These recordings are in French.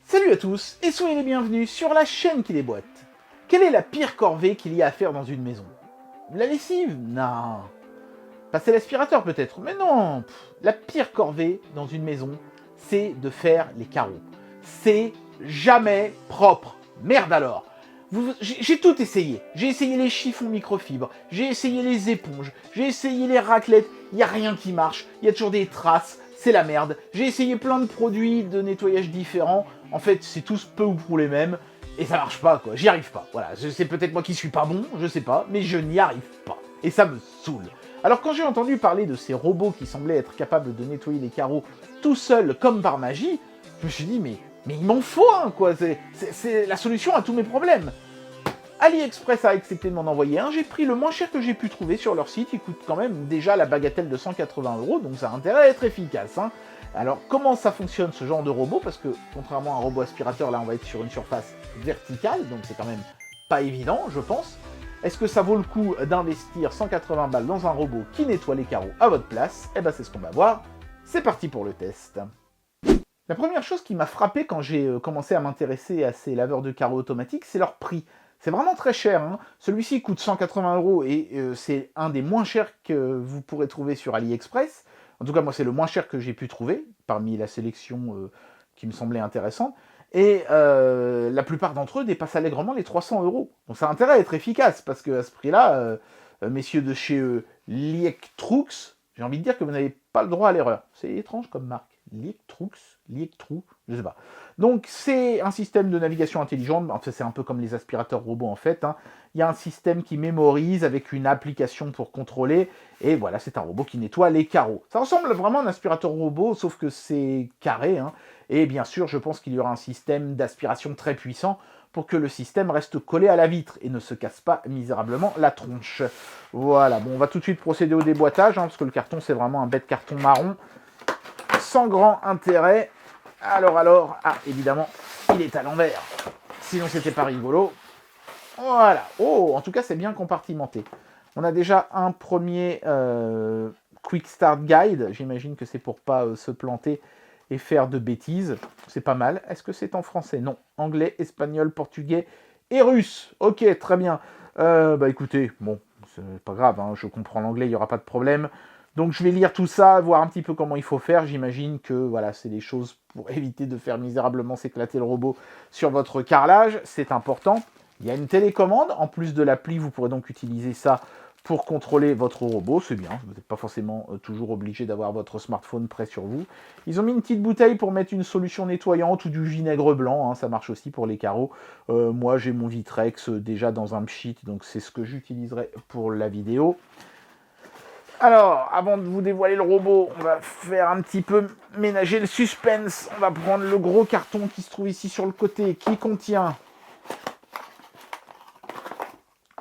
Salut à tous et soyez les bienvenus sur la chaîne qui déboîte. Quelle est la pire corvée qu'il y a à faire dans une maison? La lessive? Non. Passer l'aspirateur peut-être, mais non. La pire corvée dans une maison, c'est de faire les carreaux. C'est jamais propre. Merde alors. J'ai tout essayé. J'ai essayé les chiffons microfibres, j'ai essayé les éponges, j'ai essayé les raclettes. Il n'y a rien qui marche. Il y a toujours des traces. C'est la merde. J'ai essayé plein de produits de nettoyage différents. En fait, c'est tous peu ou prou les mêmes. Et ça marche pas, quoi. J'y arrive pas. Voilà. C'est peut-être moi qui suis pas bon, je sais pas. Mais je n'y arrive pas. Et ça me saoule. Alors, quand j'ai entendu parler de ces robots qui semblaient être capables de nettoyer les carreaux tout seuls, comme par magie, je me suis dit, mais il m'en faut un, quoi. C'est la solution à tous mes problèmes. AliExpress a accepté de m'en envoyer un, j'ai pris le moins cher que j'ai pu trouver sur leur site, il coûte quand même déjà la bagatelle de 180 €, donc ça a intérêt à être efficace. Hein. Alors comment ça fonctionne ce genre de robot? Parce que contrairement à un robot aspirateur, là on va être sur une surface verticale, donc c'est quand même pas évident, je pense. Est-ce que ça vaut le coup d'investir 180 balles dans un robot qui nettoie les carreaux à votre place? Eh ben c'est ce qu'on va voir, c'est parti pour le test. La première chose qui m'a frappé quand j'ai commencé à m'intéresser à ces laveurs de carreaux automatiques, c'est leur prix. C'est vraiment très cher. Hein. Celui-ci coûte 180 € et c'est un des moins chers que vous pourrez trouver sur AliExpress. En tout cas, moi, c'est le moins cher que j'ai pu trouver parmi la sélection qui me semblait intéressante. Et la plupart d'entre eux dépassent allègrement les 300 €. Donc ça a intérêt à être efficace parce qu'à ce prix-là, messieurs de chez Liektrux, j'ai envie de dire que vous n'avez pas le droit à l'erreur. C'est étrange comme marque. Liektrux, je sais pas. Donc c'est un système de navigation intelligente, enfin, c'est un peu comme les aspirateurs robots en fait. Hein. Il y a un système qui mémorise avec une application pour contrôler, et voilà, c'est un robot qui nettoie les carreaux. Ça ressemble vraiment à un aspirateur robot, sauf que c'est carré. Hein. Et bien sûr, je pense qu'il y aura un système d'aspiration très puissant pour que le système reste collé à la vitre et ne se casse pas misérablement la tronche. Voilà, bon, on va tout de suite procéder au déboîtage, hein, parce que le carton, c'est vraiment un bête carton marron. Sans grand intérêt. Alors, évidemment, il est à l'envers. Sinon, c'était pas rigolo. Voilà. Oh, en tout cas, c'est bien compartimenté. On a déjà un premier Quick Start Guide. J'imagine que c'est pour pas se planter et faire de bêtises. C'est pas mal. Est-ce que c'est en français? Non. Anglais, espagnol, portugais et russe. Ok, très bien. Bah écoutez, bon, c'est pas grave. Hein, je comprends l'anglais, il n'y aura pas de problème. Donc je vais lire tout ça, voir un petit peu comment il faut faire. J'imagine que voilà, c'est des choses pour éviter de faire misérablement s'éclater le robot sur votre carrelage. C'est important. Il y a une télécommande. En plus de l'appli, vous pourrez donc utiliser ça pour contrôler votre robot. C'est bien. Vous n'êtes pas forcément toujours obligé d'avoir votre smartphone près sur vous. Ils ont mis une petite bouteille pour mettre une solution nettoyante ou du vinaigre blanc. Hein, ça marche aussi pour les carreaux. Moi, j'ai mon Vitrex déjà dans un pchit, donc c'est ce que j'utiliserai pour la vidéo. Alors, avant de vous dévoiler le robot, on va faire un petit peu ménager le suspense. On va prendre le gros carton qui se trouve ici sur le côté, qui contient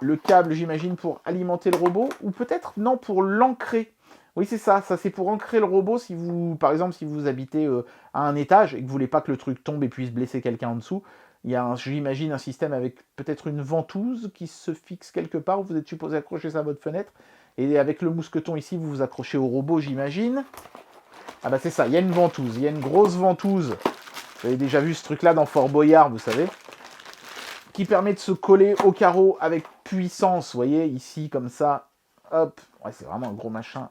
le câble, j'imagine, pour alimenter le robot, ou peut-être, non, pour l'ancrer. Oui, c'est ça c'est pour ancrer le robot si vous, par exemple, si vous habitez à un étage et que vous voulez pas que le truc tombe et puisse blesser quelqu'un en dessous. Il y a, j'imagine, un système avec peut-être une ventouse qui se fixe quelque part, où vous êtes supposé accrocher ça à votre fenêtre. Et avec le mousqueton ici, vous vous accrochez au robot, j'imagine. Ah bah c'est ça, il y a une ventouse, il y a une grosse ventouse. Vous avez déjà vu ce truc-là dans Fort Boyard, vous savez. Qui permet de se coller au carreau avec puissance, vous voyez, ici, comme ça. Hop, ouais, c'est vraiment un gros machin.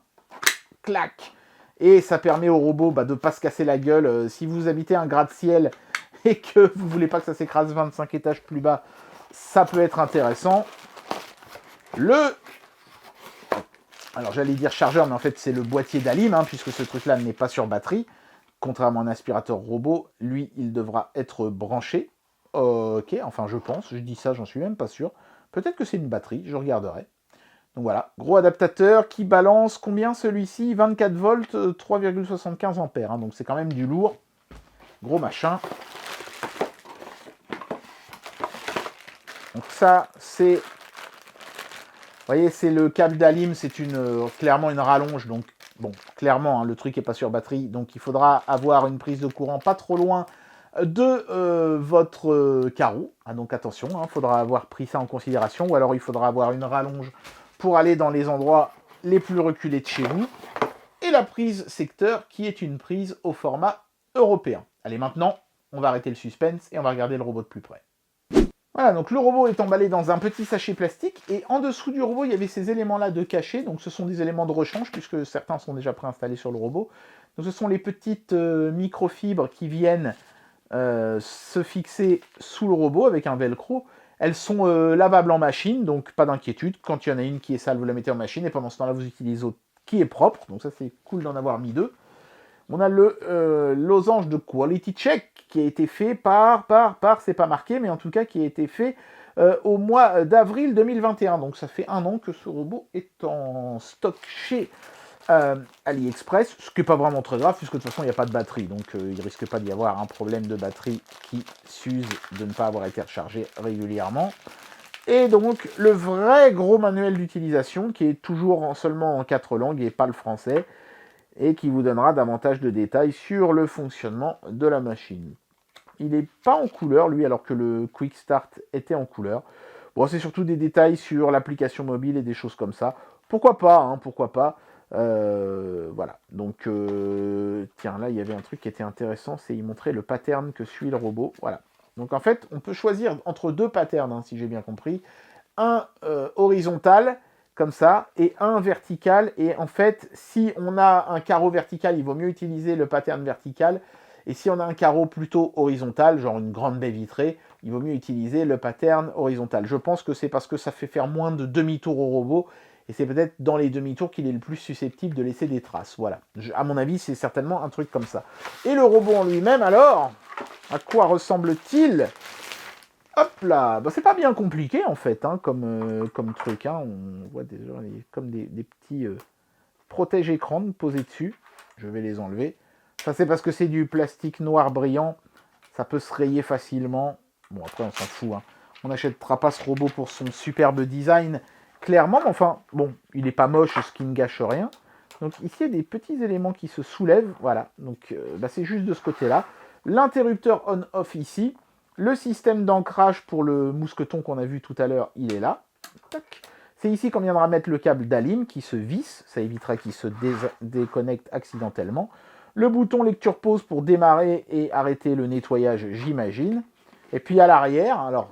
Clac. Et ça permet au robot de ne pas se casser la gueule. Si vous habitez un gratte-ciel et que vous ne voulez pas que ça s'écrase 25 étages plus bas, ça peut être intéressant. Alors j'allais dire chargeur, mais en fait c'est le boîtier d'Alim, hein, puisque ce truc-là n'est pas sur batterie. Contrairement à un aspirateur robot, lui, il devra être branché. Ok, enfin je pense, je dis ça, j'en suis même pas sûr. Peut-être que c'est une batterie, je regarderai. Donc voilà, gros adaptateur qui balance combien celui-ci? 24 volts, 3,75 ampères, hein, donc c'est quand même du lourd. Gros machin. Donc ça, c'est... Vous voyez, c'est le câble d'Alim, c'est clairement une rallonge, donc bon, clairement, hein, le truc n'est pas sur batterie, donc il faudra avoir une prise de courant pas trop loin de votre carreau. Ah, donc attention, il faudra avoir pris ça en considération, ou alors il faudra avoir une rallonge pour aller dans les endroits les plus reculés de chez vous. Et la prise secteur, qui est une prise au format européen. Allez, maintenant, on va arrêter le suspense et on va regarder le robot de plus près. Voilà, donc le robot est emballé dans un petit sachet plastique, et en dessous du robot, il y avait ces éléments-là de cachet, donc ce sont des éléments de rechange, puisque certains sont déjà préinstallés sur le robot. Donc ce sont les petites microfibres qui viennent se fixer sous le robot avec un velcro. Elles sont lavables en machine, donc pas d'inquiétude. Quand il y en a une qui est sale, vous la mettez en machine, et pendant ce temps-là, vous utilisez l'autre qui est propre, donc ça c'est cool d'en avoir mis deux. On a le losange de quality check qui a été fait c'est pas marqué, mais en tout cas qui a été fait au mois d'avril 2021. Donc ça fait 1 an que ce robot est en stock chez AliExpress, ce qui n'est pas vraiment très grave, puisque de toute façon il n'y a pas de batterie, donc il risque pas d'y avoir un problème de batterie qui s'use de ne pas avoir été rechargé régulièrement. Et donc le vrai gros manuel d'utilisation, qui est toujours seulement en 4 langues et pas le français, et qui vous donnera davantage de détails sur le fonctionnement de la machine. Il n'est pas en couleur, lui, alors que le Quick Start était en couleur. Bon, c'est surtout des détails sur l'application mobile et des choses comme ça. Pourquoi pas, hein, pourquoi pas. Voilà. Donc, tiens, là, il y avait un truc qui était intéressant, c'est il montrait le pattern que suit le robot. Voilà. Donc, en fait, on peut choisir entre 2 patterns, hein, si j'ai bien compris. Un horizontal, comme ça, et un vertical. Et en fait, si on a un carreau vertical, il vaut mieux utiliser le pattern vertical. Et si on a un carreau plutôt horizontal, genre une grande baie vitrée, il vaut mieux utiliser le pattern horizontal. Je pense que c'est parce que ça fait faire moins de demi-tours au robot, et c'est peut-être dans les demi-tours qu'il est le plus susceptible de laisser des traces. Voilà. À mon avis, c'est certainement un truc comme ça. Et le robot en lui-même, alors, à quoi ressemble-t-il ? Hop là, bah, c'est pas bien compliqué en fait, hein, comme truc. Hein. On voit déjà comme des petits protège-écrans posés dessus. Je vais les enlever. Ça c'est parce que c'est du plastique noir brillant. Ça peut se rayer facilement. Bon après on s'en fout. Hein. On n'achètera pas ce robot pour son superbe design, clairement. Mais enfin, bon, il est pas moche, ce qui ne gâche rien. Donc ici il y a des petits éléments qui se soulèvent. Voilà, donc bah, c'est juste de ce côté-là. L'interrupteur on-off ici. Le système d'ancrage pour le mousqueton qu'on a vu tout à l'heure, il est là. C'est ici qu'on viendra mettre le câble d'Alim qui se visse. Ça évitera qu'il se déconnecte accidentellement. Le bouton lecture-pause pour démarrer et arrêter le nettoyage, j'imagine. Et puis à l'arrière, alors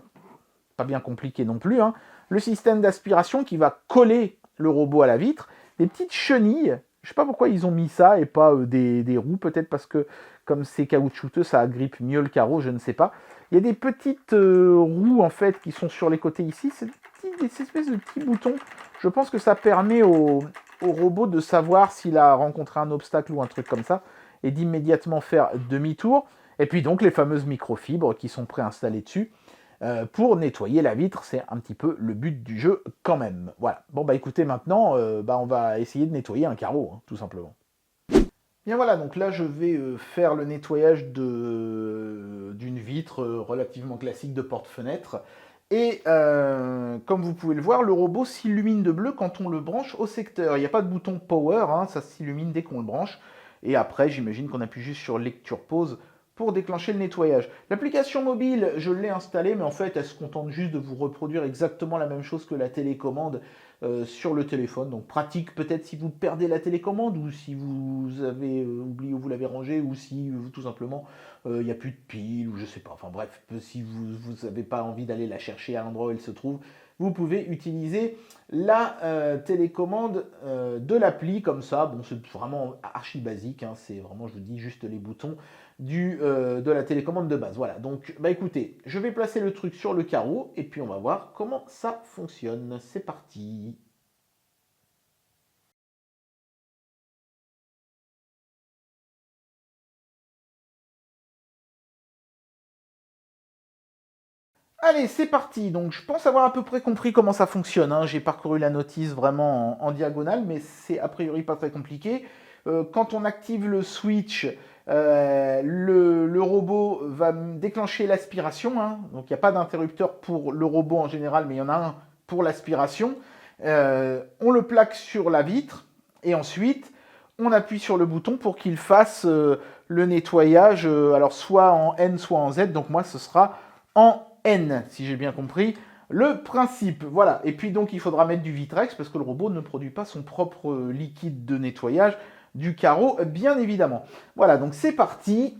pas bien compliqué non plus, hein, le système d'aspiration qui va coller le robot à la vitre. Des petites chenilles. Je ne sais pas pourquoi ils ont mis ça et pas des roues. Peut-être parce que comme c'est caoutchouteux, ça agrippe mieux le carreau, je ne sais pas. Il y a des petites roues en fait qui sont sur les côtés ici. C'est des espèces de petits boutons. Je pense que ça permet au robot de savoir s'il a rencontré un obstacle ou un truc comme ça et d'immédiatement faire demi-tour. Et puis donc les fameuses microfibres qui sont préinstallées dessus pour nettoyer la vitre. C'est un petit peu le but du jeu quand même. Voilà. Bon bah écoutez, maintenant on va essayer de nettoyer un carreau, hein, tout simplement. Bien voilà, donc là je vais faire le nettoyage d'une vitre relativement classique de porte-fenêtre. Et comme vous pouvez le voir, le robot s'illumine de bleu quand on le branche au secteur. Il n'y a pas de bouton power, hein, ça s'illumine dès qu'on le branche. Et après, j'imagine qu'on appuie juste sur lecture pause pour déclencher le nettoyage. L'application mobile, je l'ai installée, mais en fait, elle se contente juste de vous reproduire exactement la même chose que la télécommande sur le téléphone. Donc pratique peut-être si vous perdez la télécommande, ou si vous avez oublié où vous l'avez rangée, ou si tout simplement il n'y a plus de pile, ou je sais pas. Enfin bref, si vous n'avez pas envie d'aller la chercher à l'endroit où elle se trouve, vous pouvez utiliser la télécommande de l'appli comme ça. Bon, c'est vraiment archi basique, hein, c'est vraiment, je vous dis, juste les boutons de la télécommande de base. Voilà, donc bah écoutez, je vais placer le truc sur le carreau et puis on va voir comment ça fonctionne. C'est parti. Allez, c'est parti. Donc, je pense avoir à peu près compris comment ça fonctionne. Hein. J'ai parcouru la notice vraiment en diagonale, mais c'est a priori pas très compliqué. Quand on active le switch, le robot va déclencher l'aspiration. Hein. Donc, il n'y a pas d'interrupteur pour le robot en général, mais il y en a un pour l'aspiration. On le plaque sur la vitre et ensuite, on appuie sur le bouton pour qu'il fasse le nettoyage, alors soit en N, soit en Z. Donc, moi, ce sera en N, si j'ai bien compris le principe. Voilà. Et puis donc, il faudra mettre du Vitrex parce que le robot ne produit pas son propre liquide de nettoyage du carreau, bien évidemment. Voilà, donc c'est parti.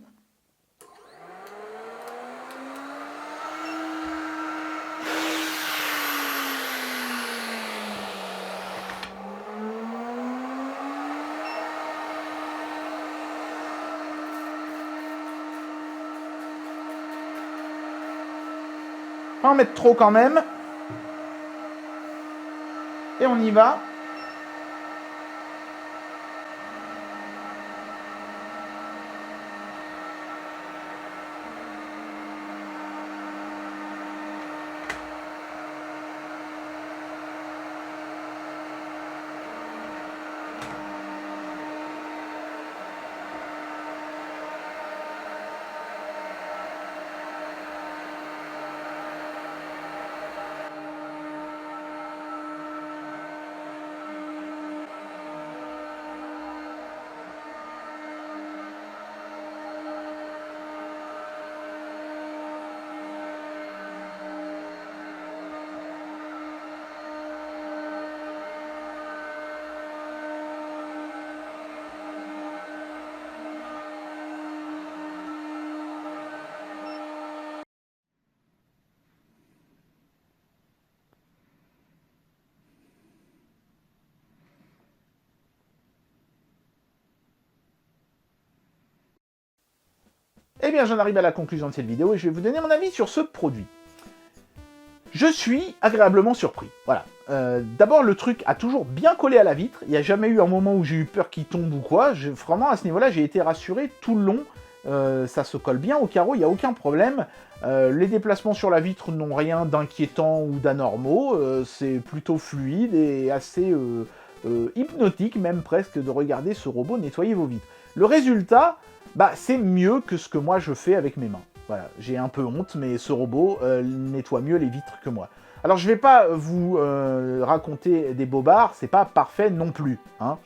Pas en mettre trop quand même. Et on y va. Eh bien, j'en arrive à la conclusion de cette vidéo et je vais vous donner mon avis sur ce produit. Je suis agréablement surpris. Voilà. D'abord, le truc a toujours bien collé à la vitre. Il n'y a jamais eu un moment où j'ai eu peur qu'il tombe ou quoi. Vraiment, à ce niveau-là, j'ai été rassuré tout le long. Ça se colle bien au carreau, il n'y a aucun problème. Les déplacements sur la vitre n'ont rien d'inquiétant ou d'anormaux. C'est plutôt fluide et assez hypnotique, même presque, de regarder ce robot nettoyer vos vitres. Le résultat, c'est mieux que ce que moi je fais avec mes mains. Voilà, j'ai un peu honte, mais ce robot nettoie mieux les vitres que moi. Alors je vais pas vous raconter des bobards, c'est pas parfait non plus. Hein.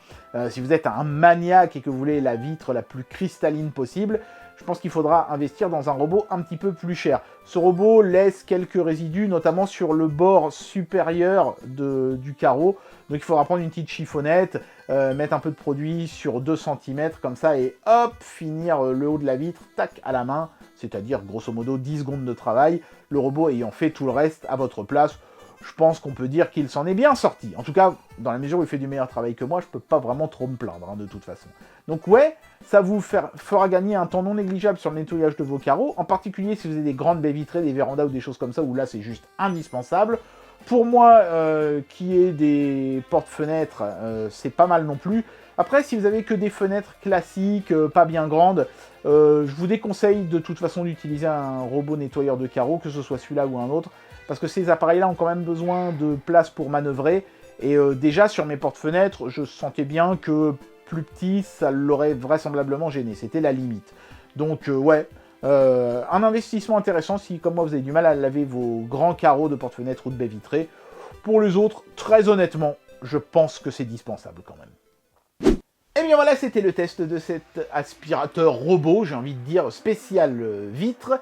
Si vous êtes un maniaque et que vous voulez la vitre la plus cristalline possible, je pense qu'il faudra investir dans un robot un petit peu plus cher. Ce robot laisse quelques résidus, notamment sur le bord supérieur du carreau. Donc il faudra prendre une petite chiffonnette, mettre un peu de produit sur 2 cm comme ça et hop, finir le haut de la vitre, tac, à la main. C'est-à-dire grosso modo 10 secondes de travail, le robot ayant fait tout le reste à votre place. Je pense qu'on peut dire qu'il s'en est bien sorti. En tout cas, dans la mesure où il fait du meilleur travail que moi, je peux pas vraiment trop me plaindre, de toute façon. Donc ouais, ça vous fera gagner un temps non négligeable sur le nettoyage de vos carreaux, en particulier si vous avez des grandes baies vitrées, des vérandas ou des choses comme ça, où là c'est juste indispensable. Pour moi, qui ai des portes-fenêtres, c'est pas mal non plus. Après, si vous avez que des fenêtres classiques, pas bien grandes, je vous déconseille de toute façon d'utiliser un robot nettoyeur de carreaux, que ce soit celui-là ou un autre, parce que ces appareils-là ont quand même besoin de place pour manœuvrer, et déjà sur mes portes-fenêtres, je sentais bien que plus petit, ça l'aurait vraisemblablement gêné, c'était la limite. Donc ouais, un investissement intéressant si, comme moi, vous avez du mal à laver vos grands carreaux de porte-fenêtres ou de baies vitrées. Pour les autres, très honnêtement, je pense que c'est dispensable quand même. Et bien voilà, c'était le test de cet aspirateur robot, j'ai envie de dire spécial vitre.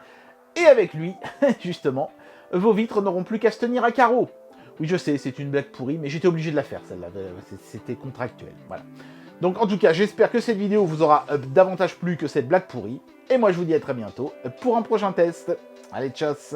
Et avec lui, justement, vos vitres n'auront plus qu'à se tenir à carreaux. Oui, je sais, c'est une blague pourrie, mais j'étais obligé de la faire, celle-là. C'était contractuel, voilà. Donc en tout cas, j'espère que cette vidéo vous aura davantage plu que cette blague pourrie. Et moi, je vous dis à très bientôt pour un prochain test. Allez, tchuss!